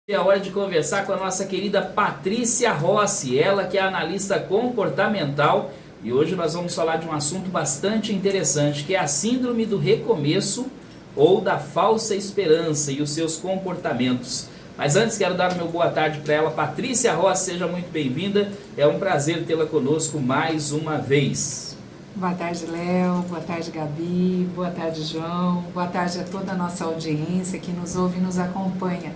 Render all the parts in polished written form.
É a hora de conversar com a nossa querida Patrícia Rossi, ela que é analista comportamental, e hoje nós vamos falar de um assunto bastante interessante, que é a síndrome do recomeço ou da falsa esperança e os seus comportamentos. Mas antes quero dar o meu boa tarde para ela. Patrícia Rossi, seja muito bem-vinda, é um prazer tê-la conosco mais uma vez. Boa tarde, Léo, boa tarde, Gabi, boa tarde, João, boa tarde a toda a nossa audiência que nos ouve e nos acompanha.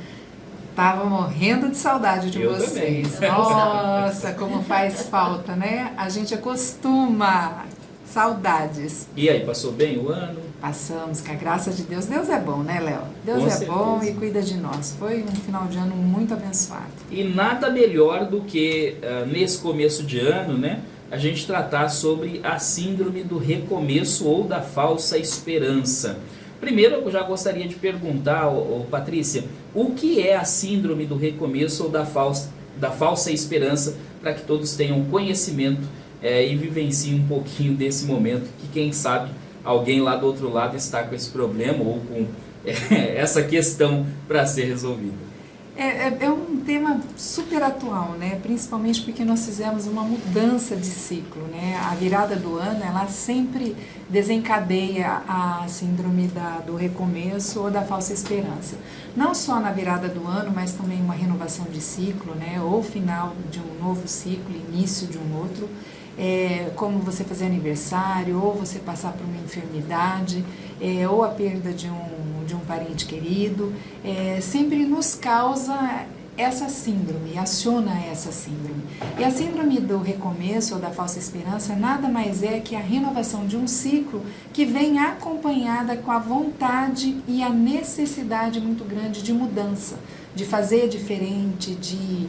Tava morrendo de saudade de vocês. Também. Nossa, como faz falta, né? A gente acostuma. Saudades. E aí, passou bem o ano? Passamos, com a graça de Deus. Deus é bom, né, Léo? Deus Com é certeza. bom e cuida de nós. Foi um final de ano muito abençoado. E nada melhor do que, nesse começo de ano, né, a gente tratar sobre a síndrome do recomeço ou da falsa esperança. Primeiro, eu já gostaria de perguntar, Patrícia, o que é a síndrome do recomeço ou da falsa esperança, para que todos tenham conhecimento e vivenciem um pouquinho desse momento, que quem sabe alguém lá do outro lado está com esse problema ou com essa questão para ser resolvida. É um tema super atual, né? Principalmente porque nós fizemos uma mudança de ciclo, né? A virada do ano, ela sempre desencadeia a síndrome do recomeço ou da falsa esperança. Não só na virada do ano, mas também uma renovação de ciclo, né? Ou final de um novo ciclo, início de um outro. Como você fazer aniversário, ou você passar por uma enfermidade, ou a perda de um parente querido, sempre nos causa essa síndrome, aciona essa síndrome. E a síndrome do recomeço ou da falsa esperança nada mais é que a renovação de um ciclo que vem acompanhada com a vontade e a necessidade muito grande de mudança, de fazer diferente, de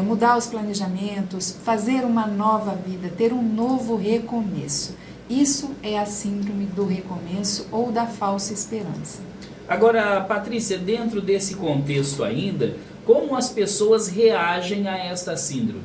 mudar os planejamentos, fazer uma nova vida, ter um novo recomeço. Isso é a síndrome do recomeço ou da falsa esperança. Agora, Patrícia, dentro desse contexto ainda, como as pessoas reagem a esta síndrome?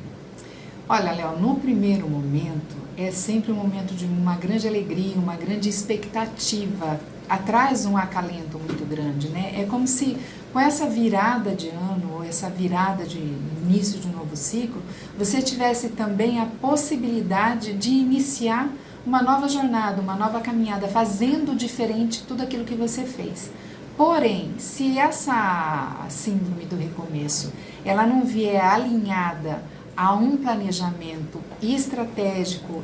Olha, Léo, no primeiro momento é sempre um momento de uma grande alegria, uma grande expectativa, traz um acalento muito grande, né? É como se com essa virada de ano, ou essa virada de início de um novo ciclo, você tivesse também a possibilidade de iniciar uma nova jornada, uma nova caminhada, fazendo diferente tudo aquilo que você fez. Porém, se essa síndrome do recomeço, ela não vier alinhada a um planejamento estratégico,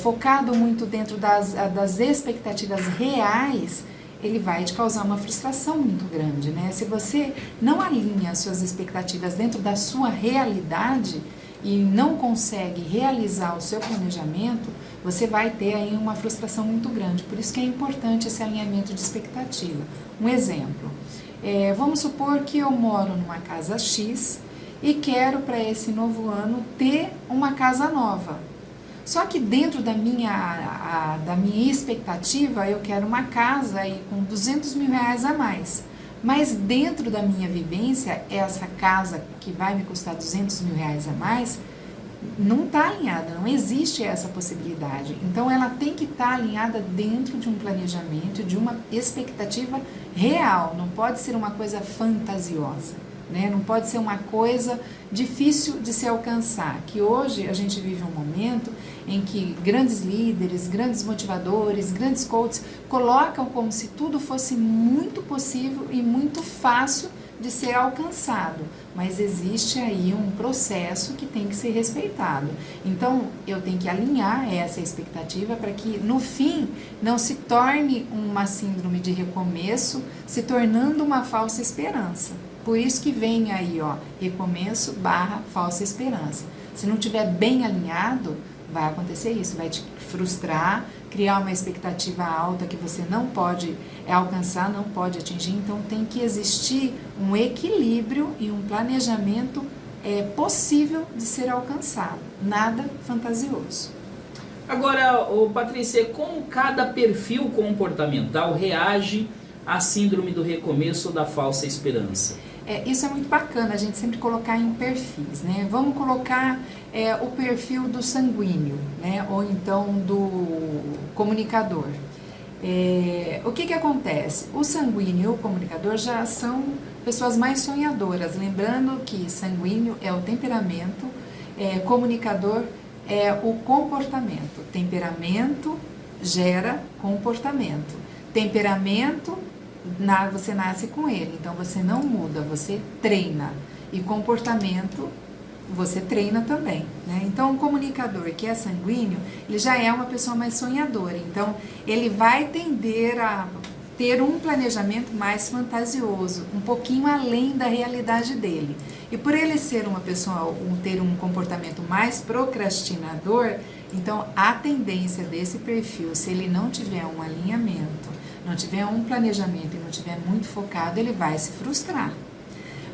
focado muito dentro das expectativas reais, ele vai te causar uma frustração muito grande, né? Se você não alinha as suas expectativas dentro da sua realidade e não consegue realizar o seu planejamento, você vai ter aí uma frustração muito grande. Por isso que é importante esse alinhamento de expectativa. Um exemplo, vamos supor que eu moro numa casa X e quero para esse novo ano ter uma casa nova. Só que dentro da minha expectativa, eu quero uma casa aí com 200 mil reais a mais. Mas dentro da minha vivência, essa casa que vai me custar 200 mil reais a mais, não está alinhada, não existe essa possibilidade. Então, ela tem que estar alinhada dentro de um planejamento, de uma expectativa real, não pode ser uma coisa fantasiosa, né? Não pode ser uma coisa difícil de se alcançar, que hoje a gente vive um momento em que grandes líderes, grandes motivadores, grandes coaches colocam como se tudo fosse muito possível e muito fácil de ser alcançado, mas existe aí um processo que tem que ser respeitado. Então, eu tenho que alinhar essa expectativa para que, no fim, não se torne uma síndrome de recomeço, se tornando uma falsa esperança. Por isso que vem aí, recomeço / falsa esperança. Se não tiver bem alinhado, vai acontecer isso, vai te frustrar, criar uma expectativa alta que você não pode alcançar, não pode atingir. Então tem que existir um equilíbrio e um planejamento possível de ser alcançado, nada fantasioso. Agora, Patrícia, como cada perfil comportamental reage à síndrome do recomeço ou da falsa esperança? Isso é muito bacana, a gente sempre colocar em perfis, né? Vamos colocar o perfil do sanguíneo, né? Ou então do comunicador. O que acontece? O sanguíneo e o comunicador já são pessoas mais sonhadoras. Lembrando que sanguíneo é o temperamento, comunicador é o comportamento. Temperamento gera comportamento. Temperamento, você nasce com ele, então você não muda, você treina. E comportamento, você treina também, né? Então, o comunicador que é sanguíneo, ele já é uma pessoa mais sonhadora. Então, ele vai tender a ter um planejamento mais fantasioso, um pouquinho além da realidade dele. E por ele ser uma pessoa, ter um comportamento mais procrastinador, então a tendência desse perfil, se ele não tiver um alinhamento, não tiver um planejamento e não tiver muito focado, ele vai se frustrar.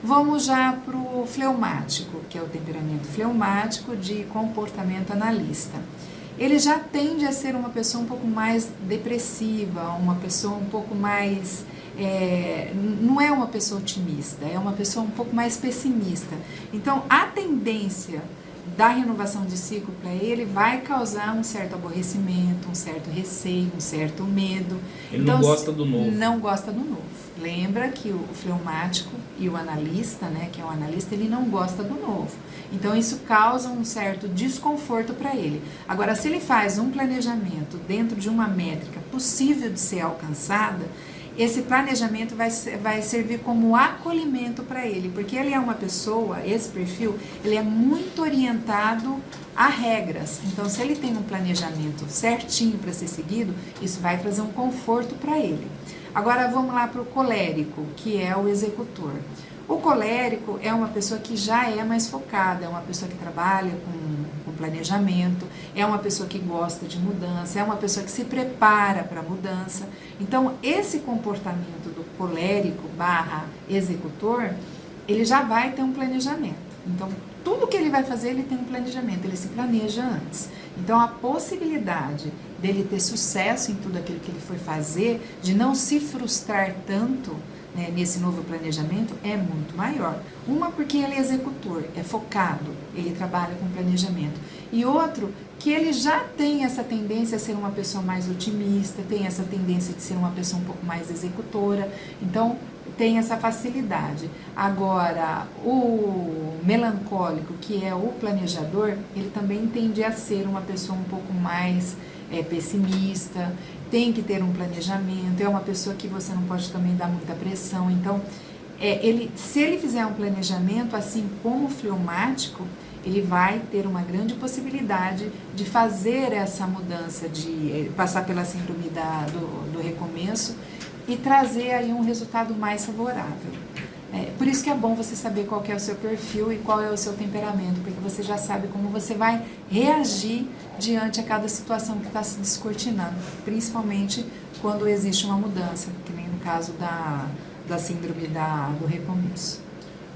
Vamos já para o fleumático, que é o temperamento fleumático de comportamento analista. Ele já tende a ser uma pessoa um pouco mais depressiva, uma pessoa um pouco mais... não é uma pessoa otimista, é uma pessoa um pouco mais pessimista. Então, a tendência da renovação de ciclo para ele vai causar um certo aborrecimento, um certo receio, um certo medo. Ele então, não gosta do novo. Não gosta do novo. Lembra que o fleumático e o analista, né, que é o analista, ele não gosta do novo. Então, isso causa um certo desconforto para ele. Agora, se ele faz um planejamento dentro de uma métrica possível de ser alcançada, esse planejamento vai servir como acolhimento para ele, porque ele é uma pessoa, esse perfil, ele é muito orientado a regras. Então, se ele tem um planejamento certinho para ser seguido, isso vai trazer um conforto para ele. Agora, vamos lá para o colérico, que é o executor. O colérico é uma pessoa que já é mais focada, é uma pessoa que trabalha com planejamento, é uma pessoa que gosta de mudança, é uma pessoa que se prepara para a mudança. Então, esse comportamento do colérico / executor, ele já vai ter um planejamento. Então, tudo que ele vai fazer, ele tem um planejamento, ele se planeja antes. Então, a possibilidade dele ter sucesso em tudo aquilo que ele for fazer, de não se frustrar tanto, né, nesse novo planejamento, é muito maior. Uma, porque ele é executor, é focado, ele trabalha com planejamento. E outro, que ele já tem essa tendência a ser uma pessoa mais otimista, tem essa tendência de ser uma pessoa um pouco mais executora, então tem essa facilidade. Agora, o melancólico, que é o planejador, ele também tende a ser uma pessoa um pouco mais pessimista, tem que ter um planejamento, é uma pessoa que você não pode também dar muita pressão. Então, se ele fizer um planejamento, assim como o fleumático, ele vai ter uma grande possibilidade de fazer essa mudança, de passar pela síndrome do recomeço e trazer aí um resultado mais favorável. Por isso que é bom você saber qual que é o seu perfil e qual é o seu temperamento, porque você já sabe como você vai reagir diante a cada situação que está se descortinando, principalmente quando existe uma mudança, que nem no caso da síndrome do recomeço.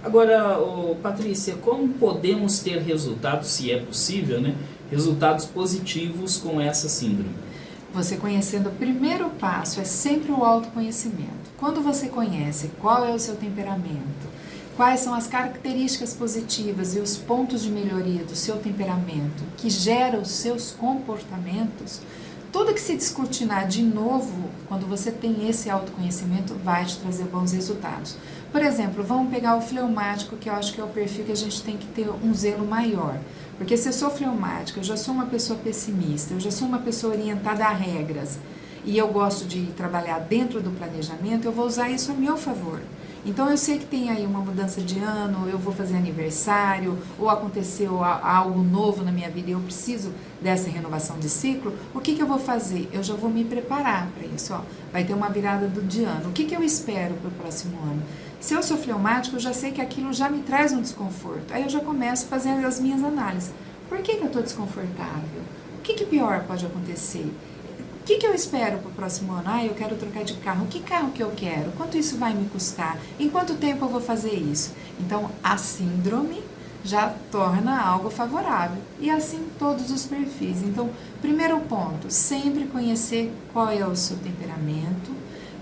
Agora, Patrícia, como podemos ter resultados, se é possível, né? Resultados positivos com essa síndrome? Você conhecendo, o primeiro passo é sempre o autoconhecimento. Quando você conhece qual é o seu temperamento, quais são as características positivas e os pontos de melhoria do seu temperamento que geram os seus comportamentos, tudo que se descortinar de novo, quando você tem esse autoconhecimento, vai te trazer bons resultados. Por exemplo, vamos pegar o fleumático, que eu acho que é o perfil que a gente tem que ter um zelo maior. Porque se eu sou fleumática, eu já sou uma pessoa pessimista, eu já sou uma pessoa orientada a regras, e eu gosto de trabalhar dentro do planejamento, eu vou usar isso a meu favor. Então, eu sei que tem aí uma mudança de ano, eu vou fazer aniversário, ou aconteceu algo novo na minha vida e eu preciso dessa renovação de ciclo, o que eu vou fazer? Eu já vou me preparar para isso. Vai ter uma virada de ano. O que eu espero para o próximo ano? Se eu sou fleumático, eu já sei que aquilo já me traz um desconforto. Aí eu já começo fazendo as minhas análises. Por que eu estou desconfortável? O que pior pode acontecer? O que eu espero para o próximo ano? Eu quero trocar de carro. Que carro que eu quero? Quanto isso vai me custar? Em quanto tempo eu vou fazer isso? Então, a síndrome já torna algo favorável. E assim todos os perfis. Então, primeiro ponto, sempre conhecer qual é o seu temperamento,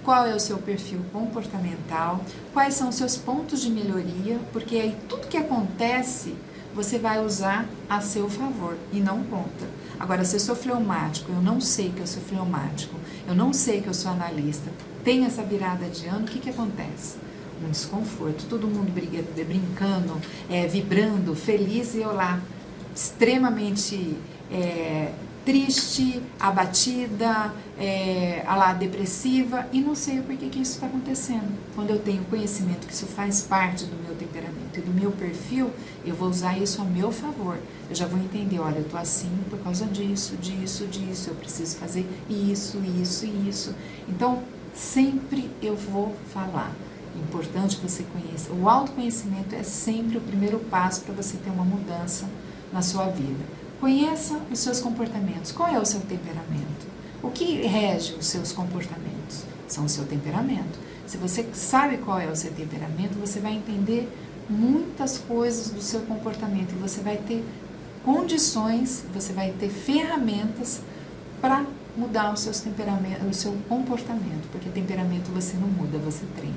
qual é o seu perfil comportamental, quais são os seus pontos de melhoria, porque aí tudo que acontece você vai usar a seu favor e não contra. Agora, se eu sou fleumático, eu não sei que eu sou fleumático, eu não sei que eu sou analista, tem essa virada de ano, o que acontece? um desconforto, todo mundo brincando, vibrando, feliz, e eu lá extremamente triste, abatida, depressiva, e não sei por que isso está acontecendo. Quando eu tenho conhecimento que isso faz parte do meu temperamento e do meu perfil, eu vou usar isso a meu favor. Eu já vou entender, olha, eu estou assim por causa disso, eu preciso fazer isso. Então, sempre eu vou falar. É importante que você conheça. O autoconhecimento é sempre o primeiro passo para você ter uma mudança na sua vida. Conheça os seus comportamentos. Qual é o seu temperamento? O que rege os seus comportamentos? São o seu temperamento. Se você sabe qual é o seu temperamento, você vai entender muitas coisas do seu comportamento e você vai ter condições, você vai ter ferramentas para mudar o seu comportamento, porque temperamento você não muda, você treina.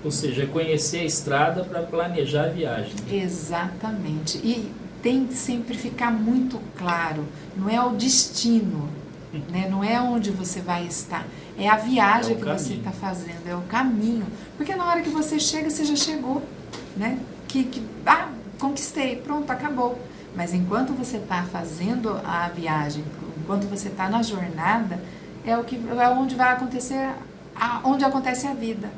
Ou seja, conhecer a estrada para planejar a viagem. Exatamente. E tem que sempre ficar muito claro, não é o destino, né? Não é onde você vai estar, é a viagem que você está fazendo, é o caminho. Porque na hora que você chega, você já chegou, né? Conquistei, pronto, acabou. Mas enquanto você está fazendo a viagem, enquanto você está na jornada, é onde vai acontecer, onde acontece a vida.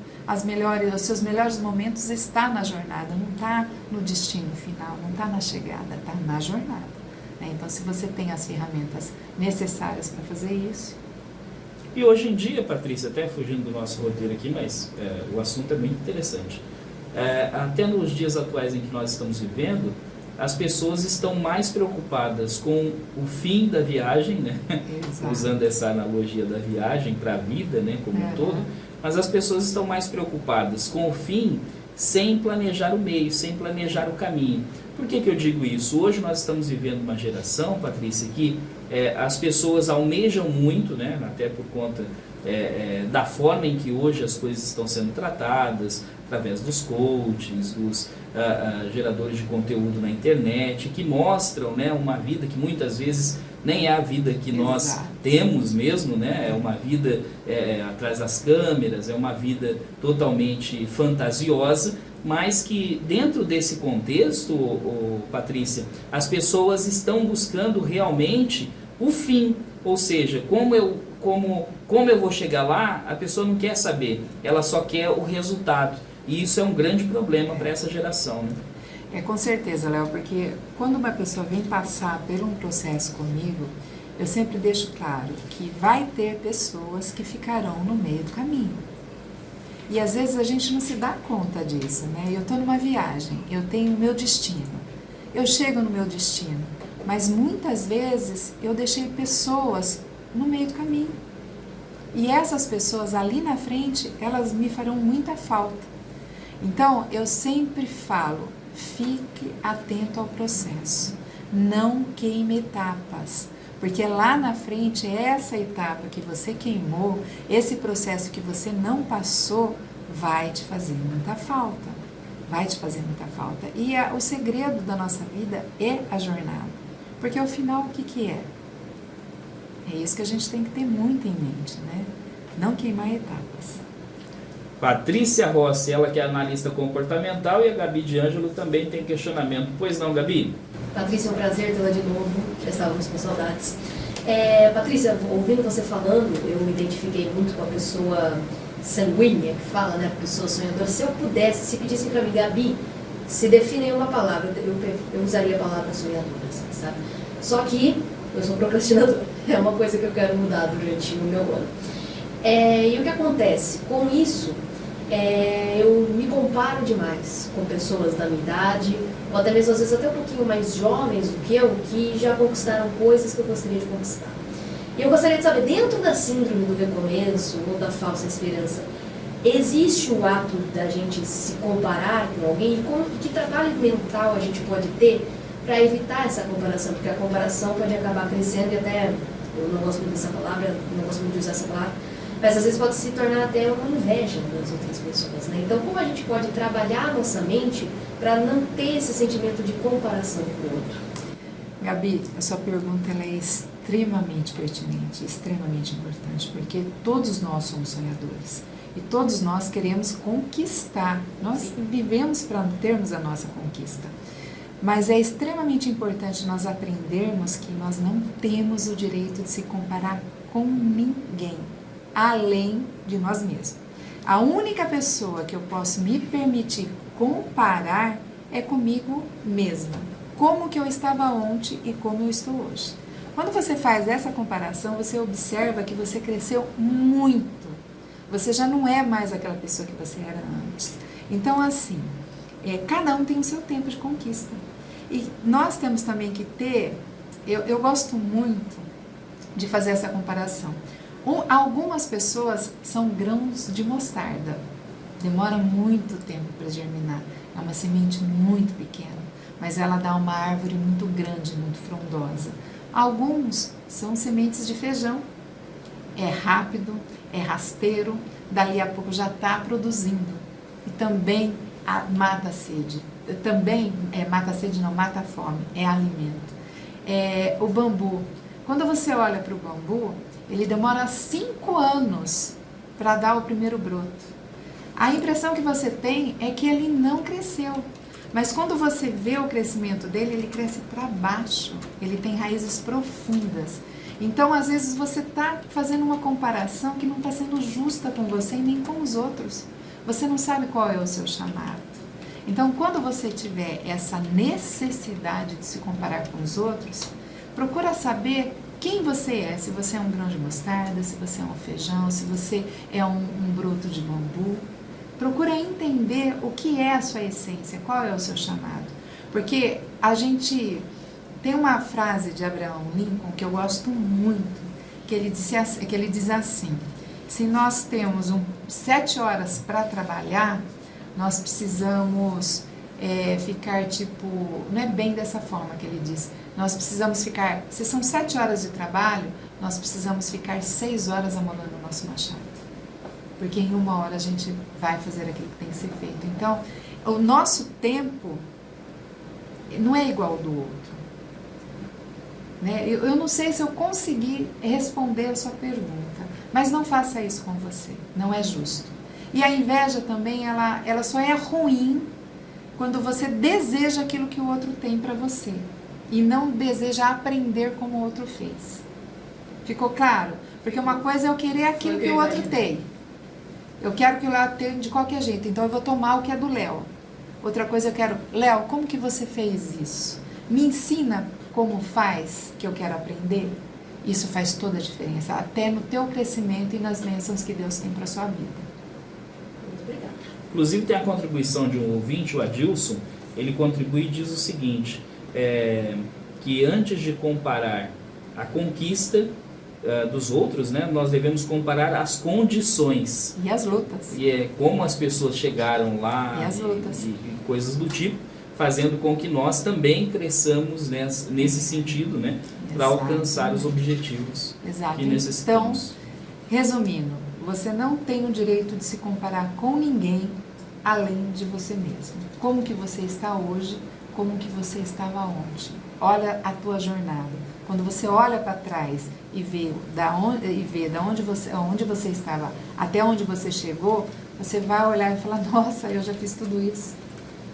Os seus melhores momentos estão na jornada, não está no destino final, não está na chegada, está na jornada. Então, se você tem as ferramentas necessárias para fazer isso. E hoje em dia, Patrícia, até fugindo do nosso roteiro aqui, mas o assunto é muito interessante. Até nos dias atuais em que nós estamos vivendo, as pessoas estão mais preocupadas com o fim da viagem, né? Usando essa analogia da viagem para a vida, né, como um todo, mas as pessoas estão mais preocupadas com o fim sem planejar o meio, sem planejar o caminho. Por que eu digo isso? Hoje nós estamos vivendo uma geração, Patrícia, que as pessoas almejam muito, né, até por conta da forma em que hoje as coisas estão sendo tratadas, através dos coaches, dos geradores de conteúdo na internet, que mostram, né, uma vida que muitas vezes nem é a vida que nós temos mesmo, né? É uma vida atrás das câmeras, é uma vida totalmente fantasiosa, mas que dentro desse contexto, Patrícia, as pessoas estão buscando realmente o fim, ou seja, como eu vou chegar lá, a pessoa não quer saber, ela só quer o resultado, e isso é um grande problema para essa geração, né? Com certeza, Léo, porque quando uma pessoa vem passar por um processo comigo, eu sempre deixo claro que vai ter pessoas que ficarão no meio do caminho. E às vezes a gente não se dá conta disso, né? Eu estou numa viagem, eu tenho o meu destino, eu chego no meu destino, mas muitas vezes eu deixei pessoas no meio do caminho. E essas pessoas ali na frente, elas me farão muita falta. Então, eu sempre falo, fique atento ao processo, não queime etapas, porque lá na frente, essa etapa que você queimou, esse processo que você não passou, vai te fazer muita falta, E o segredo da nossa vida é a jornada, porque ao final o que é? É isso que a gente tem que ter muito em mente, né? Não queimar etapas. Patrícia Rossi, ela que é analista comportamental, e a Gabi de Ângelo também tem questionamento. Pois não, Gabi? Patrícia, é um prazer tê-la de novo, já estávamos com saudades. Patrícia, ouvindo você falando, eu me identifiquei muito com a pessoa sanguínea, que fala, né, a pessoa sonhadora. Se eu pudesse, se pedissem para mim, Gabi, se define em uma palavra, eu usaria a palavra sonhadora, sabe? Só que eu sou procrastinadora, é uma coisa que eu quero mudar durante o meu ano. E o que acontece? Com isso, eu me comparo demais com pessoas da minha idade, ou até mesmo às vezes até um pouquinho mais jovens do que eu, que já conquistaram coisas que eu gostaria de conquistar. E eu gostaria de saber, dentro da síndrome do recomeço ou da falsa esperança, existe o ato da gente se comparar com alguém e que trabalho mental a gente pode ter para evitar essa comparação? Porque a comparação pode acabar crescendo e até, eu não gosto muito dessa palavra, não gosto muito de usar essa palavra, mas às vezes pode se tornar até uma inveja das outras pessoas, né? Então, como a gente pode trabalhar a nossa mente para não ter esse sentimento de comparação com o outro? Gabi, a sua pergunta ela é extremamente pertinente, extremamente importante, porque todos nós somos sonhadores. E todos nós queremos conquistar. Nós vivemos para termos a nossa conquista. Mas é extremamente importante nós aprendermos que nós não temos o direito de se comparar com ninguém, além de nós mesmos. A única pessoa que eu posso me permitir comparar é comigo mesma. Como que eu estava ontem e como eu estou hoje. Quando você faz essa comparação, você observa que você cresceu muito. Você já não é mais aquela pessoa que você era antes. Então, assim, cada um tem o seu tempo de conquista. E nós temos também que ter, eu gosto muito de fazer essa comparação. Algumas pessoas são grãos de mostarda. Demora muito tempo para germinar. É uma semente muito pequena, mas ela dá uma árvore muito grande, muito frondosa. Alguns são sementes de feijão. É rápido, é rasteiro, dali a pouco já está produzindo. E também mata a sede. Também, mata a sede não, mata a fome, é alimento. O bambu, quando você olha para o bambu, ele demora 5 anos para dar o primeiro broto. A impressão que você tem é que ele não cresceu. Mas quando você vê o crescimento dele, ele cresce para baixo, ele tem raízes profundas. Então, às vezes, você está fazendo uma comparação que não está sendo justa com você e nem com os outros. Você não sabe qual é o seu chamado. Então, quando você tiver essa necessidade de se comparar com os outros, procura saber quem você é. Se você é um grão de mostarda, se você é um feijão, se você é um broto de bambu. Procura entender o que é a sua essência, qual é o seu chamado. Porque a gente tem uma frase de Abraham Lincoln que eu gosto muito, que ele diz assim: se nós temos 7 horas para trabalhar, nós precisamos ficar não é bem dessa forma que ele diz, nós precisamos ficar, se são 7 horas de trabalho, nós precisamos ficar 6 horas amolando o nosso machado. Porque em 1 hora a gente vai fazer aquilo que tem que ser feito. Então, o nosso tempo não é igual ao do outro. Né? Eu não sei se eu consegui responder a sua pergunta, mas não faça isso com você, não é justo. E a inveja também, ela só é ruim quando você deseja aquilo que o outro tem para você e não deseja aprender como o outro fez. Ficou claro? Porque uma coisa é eu querer aquilo que o outro tem. Eu quero que o Léo tenha de qualquer jeito, então eu vou tomar o que é do Léo. Outra coisa eu quero, Léo, como que você fez isso? Me ensina como faz, que eu quero aprender. Isso faz toda a diferença, até no teu crescimento e nas bênçãos que Deus tem para sua vida. Muito obrigada. Inclusive tem a contribuição de um ouvinte, o Adilson, ele contribui e diz o seguinte, que antes de comparar a conquista dos outros, né, nós devemos comparar as condições. E as lutas. E como as pessoas chegaram lá e as lutas. E coisas do tipo, fazendo com que nós também cresçamos nesse sentido, né, para alcançar os objetivos que necessitamos. Então, resumindo, você não tem o direito de se comparar com ninguém além de você mesmo. Como que você está hoje, como que você estava ontem. Olha a tua jornada. Quando você olha para trás e vê onde você estava até onde você chegou, você vai olhar e falar, nossa, eu já fiz tudo isso.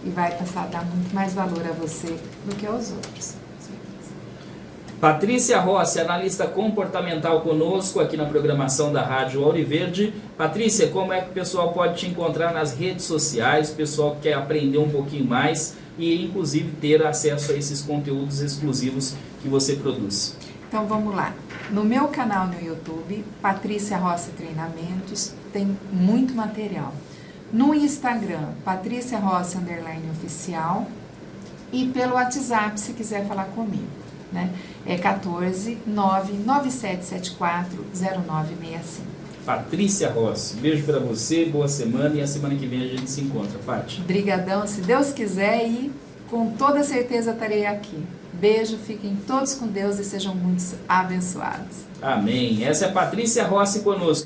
E vai passar a dar muito mais valor a você do que aos outros. Patrícia Rossi, analista comportamental conosco aqui na programação da Rádio Auriverde. Patrícia, como é que o pessoal pode te encontrar nas redes sociais? O pessoal quer aprender um pouquinho mais e inclusive ter acesso a esses conteúdos exclusivos que você produz. Então vamos lá. No meu canal no YouTube, Patrícia Rossi Treinamentos, tem muito material. No Instagram, Patrícia Rossi _oficial e pelo WhatsApp, se quiser falar comigo, né? É 14 99774 0965. Patrícia Rossi, beijo para você, boa semana e a semana que vem a gente se encontra, Paty. Brigadão, se Deus quiser, e com toda certeza estarei aqui. Beijo, fiquem todos com Deus e sejam muito abençoados. Amém. Essa é a Patrícia Rossi conosco.